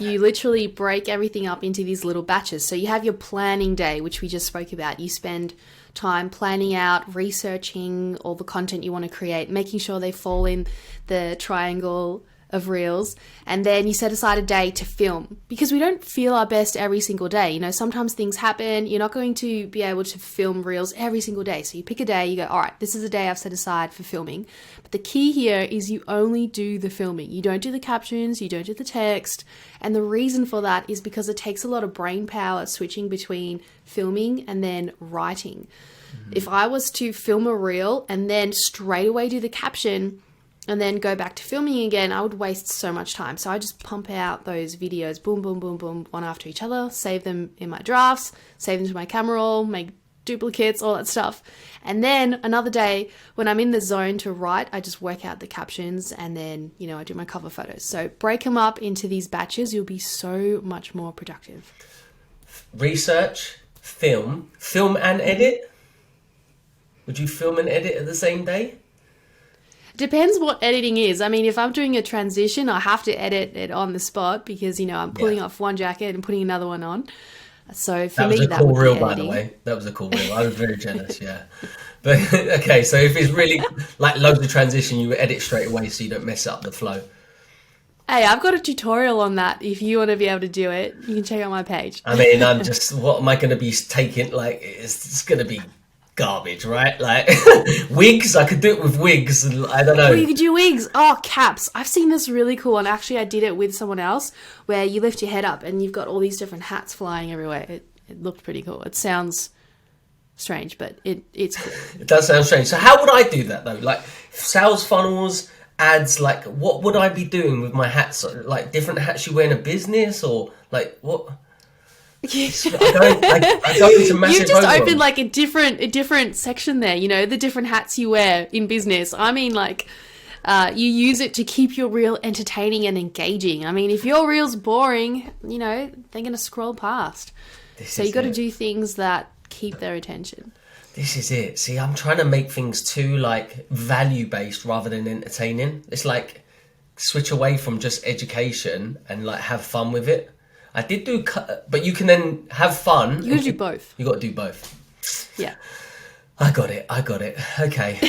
You literally break everything up into these little batches. So you have your planning day, which we just spoke about. You spend time planning out, researching all the content you want to create, making sure they fall in the triangle of reels, and then you set aside a day to film, because we don't feel our best every single day. You know, sometimes things happen. You're not going to be able to film reels every single day. So you pick a day, you go, all right, this is a day I've set aside for filming. But the key here is you only do the filming. You don't do the captions, you don't do the text. And the reason for that is because it takes a lot of brain power switching between filming and then writing. If I was to film a reel and then straight away do the caption and then go back to filming again, I would waste so much time. So I just pump out those videos, boom, boom, boom, boom, one after each other, save them in my drafts, save them to my camera roll, make duplicates, all that stuff. And then another day when I'm in the zone to write, I just work out the captions and then, you know, I do my cover photos. So break them up into these batches. You'll be so much more productive. Research, film and edit. Would you film and edit at the same day? Depends what editing is. I mean, if I'm doing a transition, I have to edit it on the spot because, you know, I'm pulling off one jacket and putting another one on. So for me, that would be editing. That was a cool reel, by the way. That was a cool reel. I was very jealous, yeah. But okay, so if it's really like loads of transition, you edit straight away so you don't mess up the flow. Hey, I've got a tutorial on that. If you want to be able to do it, you can check out my page. I mean, what am I going to be taking? Like, it's going to be garbage, right? Like wigs, I could do it with wigs. I don't know. Well, you could do wigs. Oh, caps. I've seen this really cool one. Actually, I did it with someone else where you lift your head up and you've got all these different hats flying everywhere. It looked pretty cool. It sounds strange, but it's cool. It does sound strange. So how would I do that though? Like sales funnels, ads, like what would I be doing with my hats? Like different hats you wear in a business, or like what? I go into massive You've just opened like a different section there, you know, the different hats you wear in business. I mean, like, you use it to keep your reel entertaining and engaging. I mean, if your reel's boring, you know, they're going to scroll past. So you got to do things that keep their attention. This is it. See, I'm trying to make things too, like, value-based rather than entertaining. It's like, switch away from just education and, like, have fun with it. I did do, but you can then have fun. You got to do both. You got to do both. Yeah. I got it. Okay.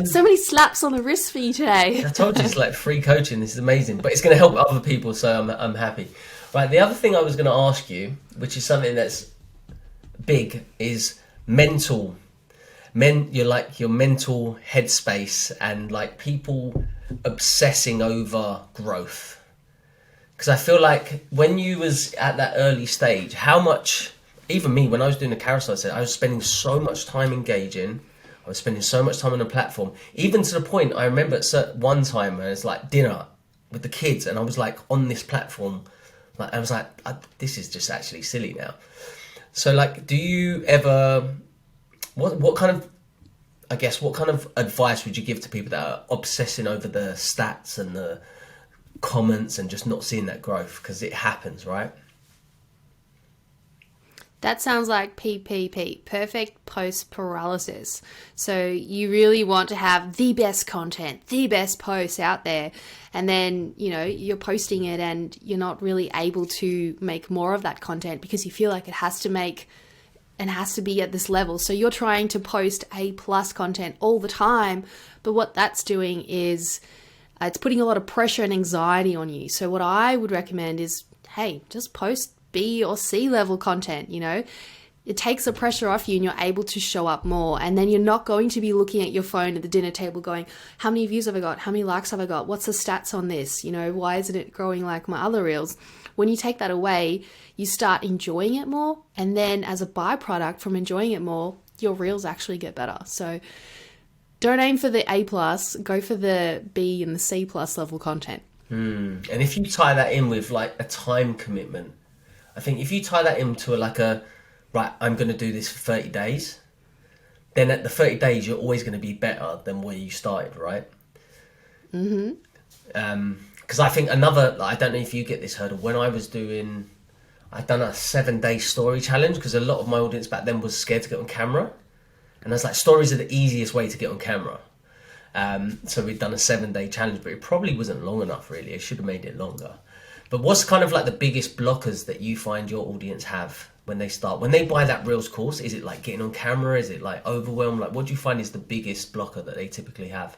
So many slaps on the wrist for you today. I told you it's like free coaching. This is amazing, but it's going to help other people, so I'm happy. Right. The other thing I was going to ask you, which is something that's big, is your mental headspace and like people obsessing over growth. Because I feel like when you was at that early stage, how much, even me, when I was doing the carousel, I was spending so much time engaging. I was spending so much time on the platform, even to the point, I remember at one time when it was like dinner with the kids and I was like on this platform, like I was like, this is just actually silly now. So like, do you ever, what kind of advice would you give to people that are obsessing over the stats and the comments and just not seeing that growth? Because it happens, right? That sounds like PPP, perfect post paralysis. So you really want to have the best content, the best posts out there. And then, you know, you're posting it and you're not really able to make more of that content because you feel like it has to be at this level. So you're trying to post A+ content all the time. But what that's doing is it's putting a lot of pressure and anxiety on you. So what I would recommend is, hey, just post B or C level content, you know. It takes the pressure off you and you're able to show up more. And then you're not going to be looking at your phone at the dinner table going, how many views have I got? How many likes have I got? What's the stats on this? You know, why isn't it growing like my other reels? When you take that away, you start enjoying it more. And then as a byproduct from enjoying it more, your reels actually get better. So don't aim for the A+, go for the B and the C+ level content. And if you tie that in with like a time commitment, I think if you tie that into right, I'm going to do this for 30 days, then at the 30 days, you're always going to be better than where you started, right? Mm-hmm. Because I think I don't know if you get this hurdle, when I'd done a 7-day story challenge because a lot of my audience back then was scared to get on camera. And I was like, stories are the easiest way to get on camera. So we'd done a 7-day challenge, but it probably wasn't long enough, really. It should have made it longer. But what's kind of like the biggest blockers that you find your audience have when they buy that Reels course? Is it like getting on camera? Is it like overwhelm? Like, what do you find is the biggest blocker that they typically have?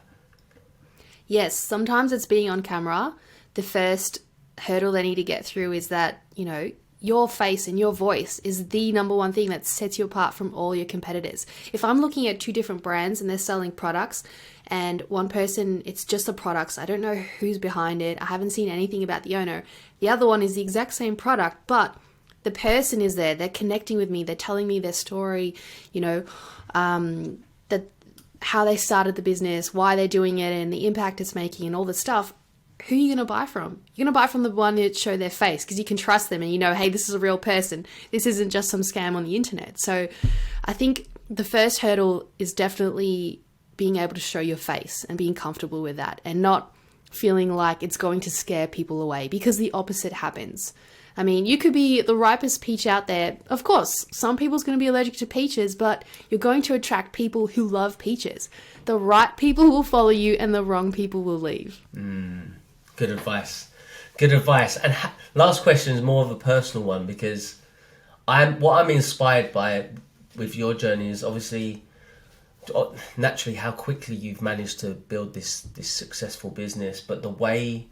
Yes, sometimes it's being on camera. The first hurdle they need to get through is that, you know, your face and your voice is the number one thing that sets you apart from all your competitors. If I'm looking at two different brands and they're selling products, and one person, it's just the products, I don't know who's behind it, I haven't seen anything about the owner. The other one is the exact same product, but the person is there, they're connecting with me, they're telling me their story, you know, that how they started the business, why they're doing it, and the impact it's making and all this stuff. Who are you going to buy from? You're going to buy from the one that show their face because you can trust them and you know, hey, this is a real person. This isn't just some scam on the internet. So I think the first hurdle is definitely being able to show your face and being comfortable with that and not feeling like it's going to scare people away, because the opposite happens. I mean, you could be the ripest peach out there. Of course, some people's going to be allergic to peaches, but you're going to attract people who love peaches. The right people will follow you and the wrong people will leave. Good advice. Good advice. And last question is more of a personal one, because what I'm inspired by with your journey is obviously naturally how quickly you've managed to build this successful business, but the way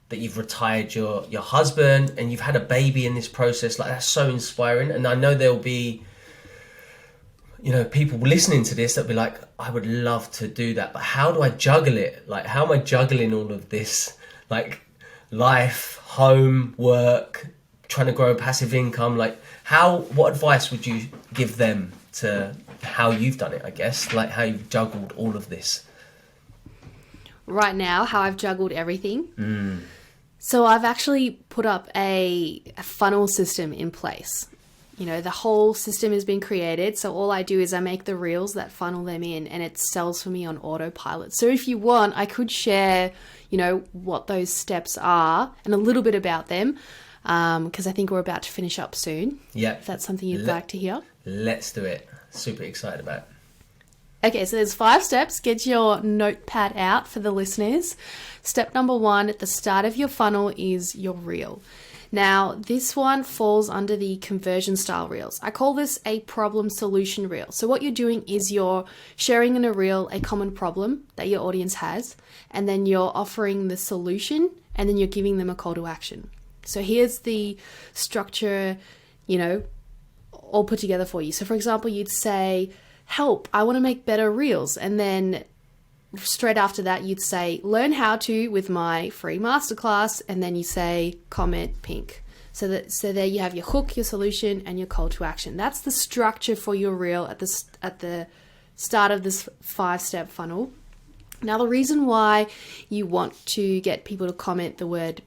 that you've retired your husband and you've had a baby in this process, like that's so inspiring. And I know there'll be, you know, people listening to this that'll be like, I would love to do that, but how do I juggle it? Like, how am I juggling all of this? Like life, home, work, trying to grow a passive income. Like what advice would you give them to how you've done it, I guess? Like how you've juggled all of this? Right now, how I've juggled everything. So I've actually put up a funnel system in place. You know, the whole system has been created. So all I do is I make the reels that funnel them in and it sells for me on autopilot. So if you want, I could share, you know, what those steps are and a little bit about them, because I think we're about to finish up soon. Yeah. If that's something you'd like to hear. Let's do it. Super excited about it. Okay, so there's 5 steps. Get your notepad out for the listeners. Step number 1 at the start of your funnel is your reel. Now, this one falls under the conversion style reels. I call this a problem solution reel. So what you're doing is you're sharing in a reel a common problem that your audience has, and then you're offering the solution, and then you're giving them a call to action. So here's the structure, you know, all put together for you. So for example, you'd say, help, I want to make better reels. And then straight after that, you'd say, learn how to with my free masterclass. And then you say, comment pink. So there you have your hook, your solution, and your call to action. That's the structure for your reel at the start of this 5-step funnel. Now, the reason why you want to get people to comment the word,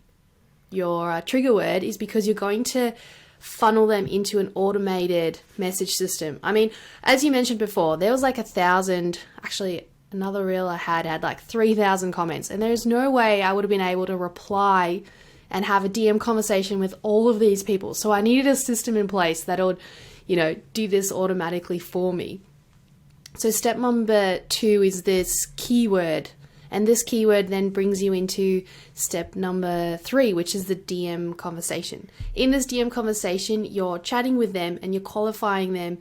your trigger word, is because you're going to funnel them into an automated message system. I mean, as you mentioned before, there was like 1,000, actually another reel I had like 3,000 comments, and there's no way I would have been able to reply and have a DM conversation with all of these people. So I needed a system in place that would, you know, do this automatically for me. So step number 2 is this keyword. And this keyword then brings you into step number 3, which is the DM conversation. In this DM conversation, you're chatting with them and you're qualifying them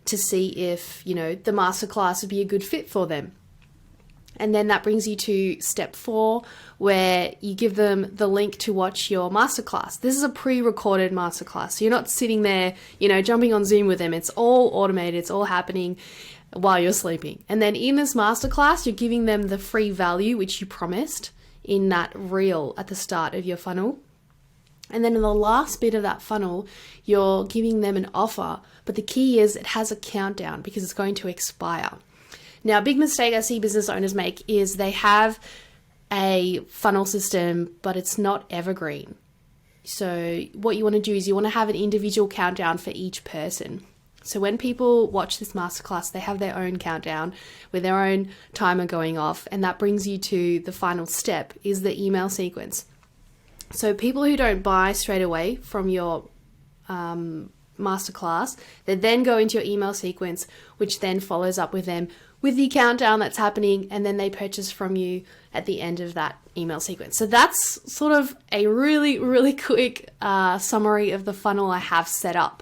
to see if, you know, the masterclass would be a good fit for them. And then that brings you to step 4, where you give them the link to watch your masterclass. This is a pre-recorded masterclass. So you're not sitting there, you know, jumping on Zoom with them. It's all automated. It's all happening while you're sleeping. And then in this masterclass, you're giving them the free value, which you promised in that reel at the start of your funnel. And then in the last bit of that funnel, you're giving them an offer. But the key is it has a countdown because it's going to expire. Now, a big mistake I see business owners make is they have a funnel system, but it's not evergreen. So what you want to do is you want to have an individual countdown for each person. So when people watch this masterclass, they have their own countdown with their own timer going off. And that brings you to the final step, is the email sequence. So people who don't buy straight away from your masterclass, they then go into your email sequence, which then follows up with them with the countdown that's happening, and then they purchase from you at the end of that email sequence. So that's sort of a really, really quick summary of the funnel I have set up.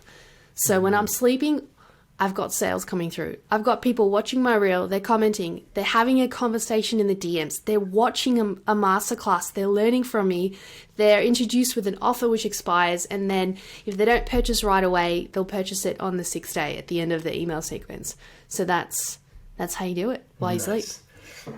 So when I'm sleeping, I've got sales coming through. I've got people watching my reel, they're commenting, they're having a conversation in the DMs, they're watching a masterclass, they're learning from me, they're introduced with an offer which expires, and then if they don't purchase right away, they'll purchase it on the 6th day at the end of the email sequence. So that's how you do it while you sleep.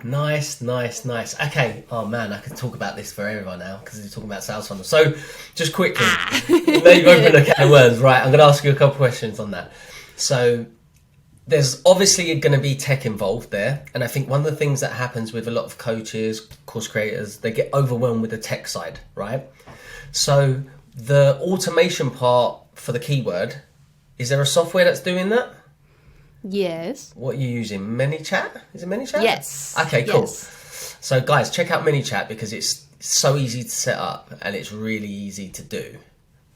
Nice. Okay. Oh man, I could talk about this forever now because you're talking about sales funnels. So just quickly, now you've opened a can of worms, right? I'm going to ask you a couple questions on that. So there's obviously going to be tech involved there. And I think one of the things that happens with a lot of coaches, course creators, they get overwhelmed with the tech side, right? So the automation part for the keyword, is there a software that's doing that? Yes. What are you using? ManyChat? Is it ManyChat? Yes. Okay, cool. Yes. So guys, check out ManyChat because it's so easy to set up and it's really easy to do.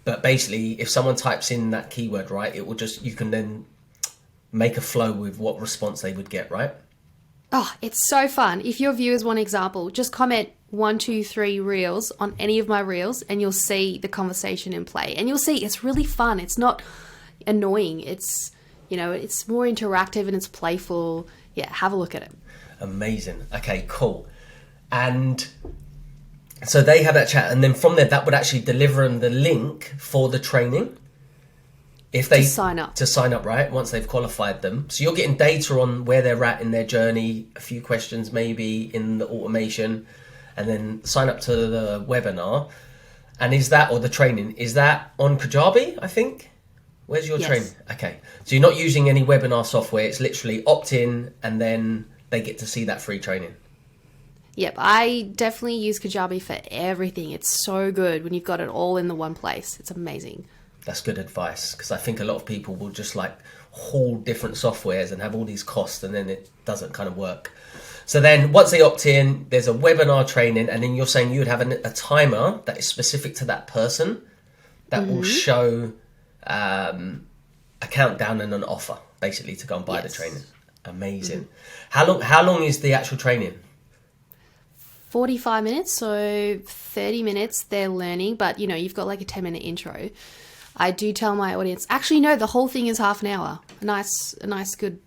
But basically, if someone types in that keyword, right, it will just, you can then make a flow with what response they would get, right? Oh, it's so fun. If your viewers want an example, just comment 1, 2, 3 reels on any of my reels and you'll see the conversation in play. And you'll see it's really fun. It's not annoying. It's, you know, it's more interactive and it's playful. Yeah, have a look at it. Amazing. Okay, cool. And so they have that chat, and then from there, that would actually deliver them the link for the training. If they to sign up, right? Once they've qualified them. So you're getting data on where they're at in their journey, a few questions maybe in the automation, and then sign up to the webinar. And is that, or the training, is that on Kajabi, I think? Where's your training? Okay. So you're not using any webinar software. It's literally opt in and then they get to see that free training. Yep. I definitely use Kajabi for everything. It's so good when you've got it all in the one place. It's amazing. That's good advice because I think a lot of people will just like haul different softwares and have all these costs and then it doesn't kind of work. So then once they opt in, there's a webinar training, and then you're saying you would have a timer that is specific to that person that will show a countdown and an offer basically to go and buy the training. Amazing. How long is the actual training? 45 minutes, so 30 minutes they're learning, but you know, you've got like a 10-minute intro. I do tell my audience, actually no, the whole thing is half an hour. A nice good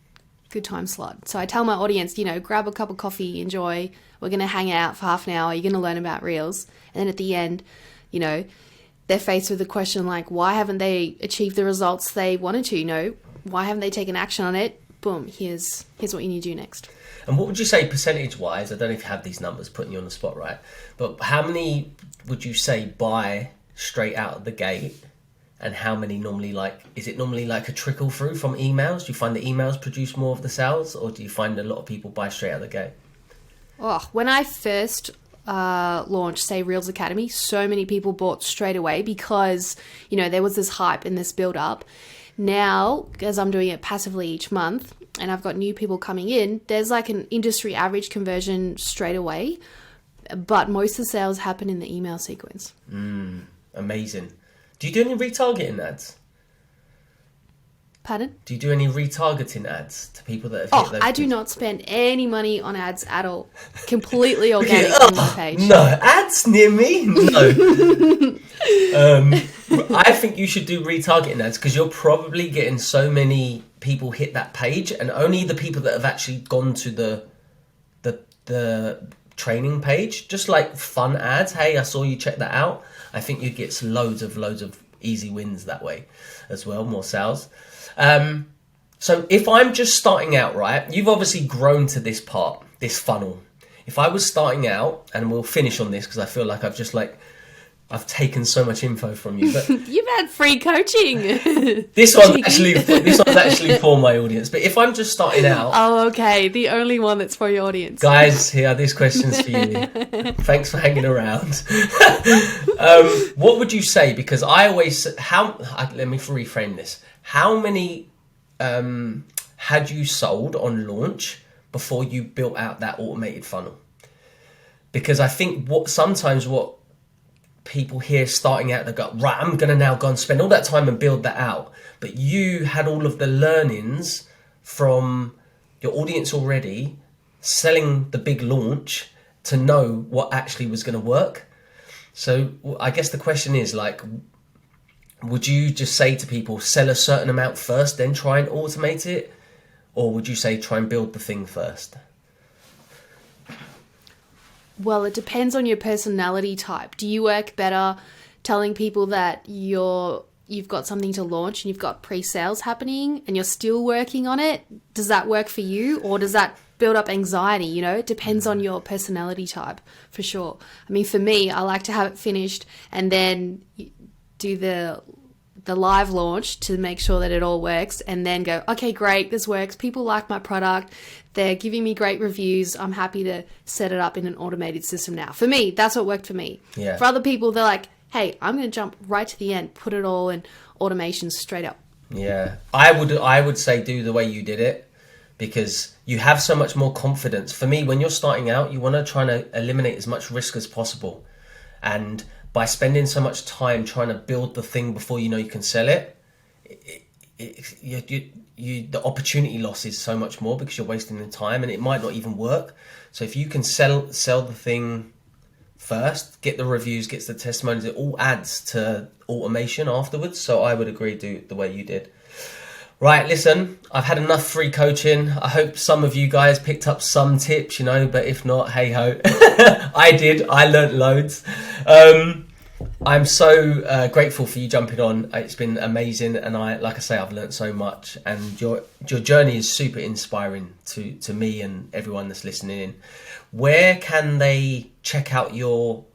time slot. So I tell my audience, you know, grab a cup of coffee, enjoy. We're going to hang out for half an hour. You're going to learn about reels. And then at the end, you know, they're faced with the question like, why haven't they achieved the results they wanted to? You know, why haven't they taken action on it? Boom, here's what you need to do next. And what would you say percentage-wise, I don't know if you have these numbers, putting you on the spot, right? But how many would you say buy straight out of the gate? And how many normally, like, is it normally like a trickle through from emails? Do you find the emails produce more of the sales? Or do you find a lot of people buy straight out of the gate? Oh, when I first launched, say, Reels Academy, so many people bought straight away because, you know, there was this hype and this build-up. Now, as I'm doing it passively each month, and I've got new people coming in, there's like an industry average conversion straight away, but most of the sales happen in the email sequence. Amazing. Do you do any retargeting ads? Pardon? Do you do any retargeting ads to people that have hit those? I do not spend any money on ads at all. Completely organic on my page. No, ads near me? No. I think you should do retargeting ads because you're probably getting so many people hit that page, and only the people that have actually gone to the training page, just like fun ads. Hey, I saw you, check that out. I think you'd get loads of easy wins that way as well, more sales. So if I'm just starting out, right, you've obviously grown to this part, this funnel. If I was starting out, and we'll finish on this because I feel like I've taken so much info from you. But you've had free coaching. This one's actually for my audience. But if I'm just starting out, oh, okay, the only one that's for your audience, guys. Here, this question's for you. Thanks for hanging around. What would you say? Because I always let me reframe this. How many had you sold on launch before you built out that automated funnel? Because I think what people here starting out, they go, right, I'm going to now go and spend all that time and build that out. But you had all of the learnings from your audience already, selling the big launch to know what actually was going to work. So I guess the question is like, would you just say to people, sell a certain amount first, then try and automate it? Or would you say try and build the thing first? Well, it depends on your personality type. Do you work better telling people that you've got something to launch and you've got pre-sales happening and you're still working on it? Does that work for you, or does that build up anxiety? You know, it depends on your personality type, for sure. I mean, for me, I like to have it finished and then do the live launch to make sure that it all works, and then go, okay, great, this works. People like my product. They're giving me great reviews. I'm happy to set it up in an automated system now. For me, that's what worked for me. Yeah. For other people, they're like, hey, I'm going to jump right to the end, put it all in automation straight up. Yeah. I would say do the way you did it, because you have so much more confidence. For me, when you're starting out, you want to try to eliminate as much risk as possible. And by spending so much time trying to build the thing before you know you can sell it, the opportunity loss is so much more, because you're wasting the time and it might not even work. So if you can sell the thing first, get the reviews, get the testimonials, it all adds to automation afterwards. So I would agree, do the way you did. Right, listen, I've had enough free coaching. I hope some of you guys picked up some tips, but if not, hey ho. I did. I learnt loads. I'm so grateful for you jumping on. It's been amazing, and like I say, I've learnt so much, and your journey is super inspiring to me and everyone that's listening in. Where can they check out your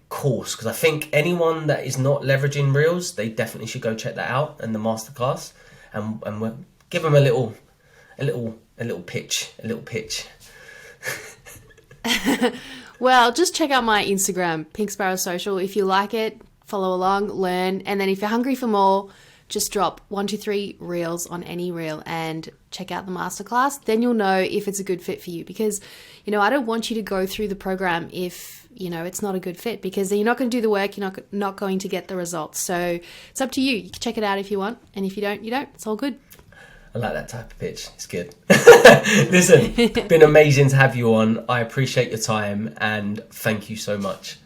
course? Because I think anyone that is not leveraging Reels, they definitely should go check that out, and the masterclass. And we'll give them a little pitch. Well, just check out my Instagram, Pinksaparrow Social. If you like it, follow along, learn, and then if you're hungry for more, just drop 1, 2, 3 reels on any reel and check out the masterclass. Then you'll know if it's a good fit for you, because I don't want you to go through the program if it's not a good fit, because then you're not going to do the work, you're not going to get the results. So it's up to you. You can check it out if you want, and if you don't, you don't. It's all good. I like that type of pitch. It's good. Listen, it's been amazing to have you on. I appreciate your time, and thank you so much.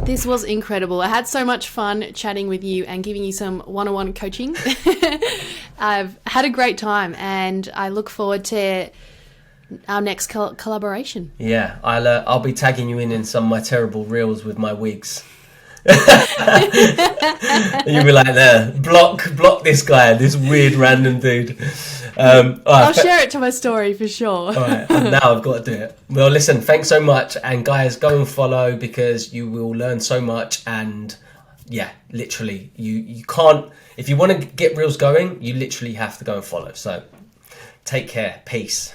This was incredible. I had so much fun chatting with you and giving you some one-on-one coaching. I've had a great time, and I look forward to our next collaboration. Yeah, I'll be tagging you in some of my terrible reels with my wigs. You'll be like, there, block this guy, this weird random dude. I'll share it to my story for sure. All right, now I've got to do it. Well, listen, thanks so much, and guys, go and follow, because you will learn so much. And yeah, literally, you can't, if you want to get reels going, you literally have to go and follow. So take care. Peace.